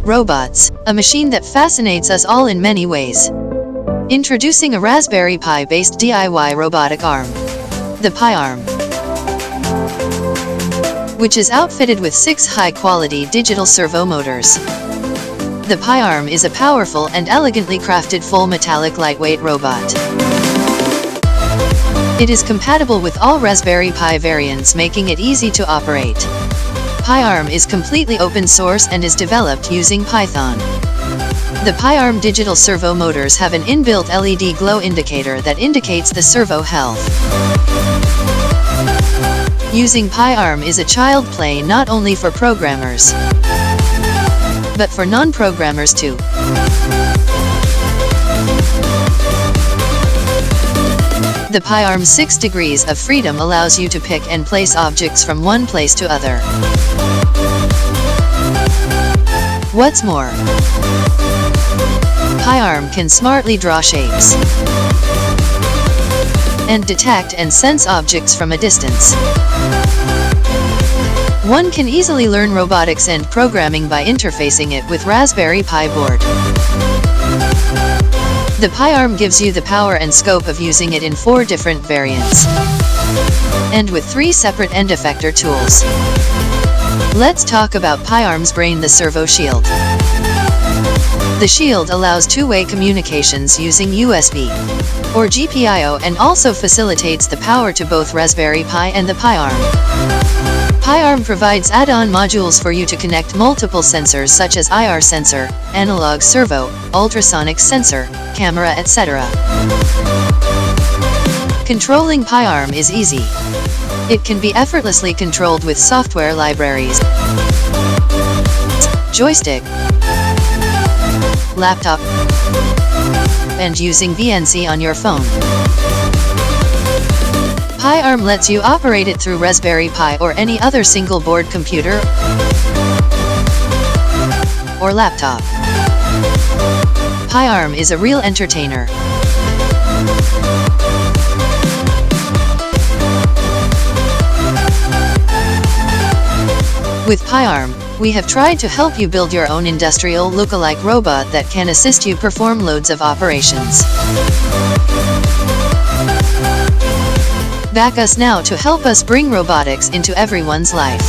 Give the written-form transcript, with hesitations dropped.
Robots, a machine that fascinates us all in many ways. Introducing a Raspberry Pi-based DIY robotic arm. The PiArm, which is outfitted with 6 high-quality digital servo motors. The PiArm is a powerful and elegantly crafted full metallic lightweight robot. It is compatible with all Raspberry Pi variants, making it easy to operate. PiArm is completely open source and is developed using Python. The PiArm digital servo motors have an inbuilt LED glow indicator that indicates the servo health. Using PiArm is a child play not only for programmers, but for non-programmers too. The PiArm's 6 degrees of freedom allows you to pick and place objects from one place to other. What's more, PiArm can smartly draw shapes and detect and sense objects from a distance. One can easily learn robotics and programming by interfacing it with Raspberry Pi board. The PiArm gives you the power and scope of using it in 4 different variants, and with 3 separate end effector tools. Let's talk about PiArm's brain, the servo shield. The shield allows two-way communications using USB or GPIO and also facilitates the power to both Raspberry Pi and the PiArm. PiArm provides add-on modules for you to connect multiple sensors such as IR sensor, analog servo, ultrasonic sensor, camera, etc. Controlling PiArm is easy. It can be effortlessly controlled with software libraries, joystick, laptop, and using VNC on your phone. PiArm lets you operate it through Raspberry Pi or any other single-board computer or laptop. PiArm is a real entertainer. With PiArm, we have tried to help you build your own industrial look-alike robot that can assist you perform loads of operations. Back us now to help us bring robotics into everyone's life.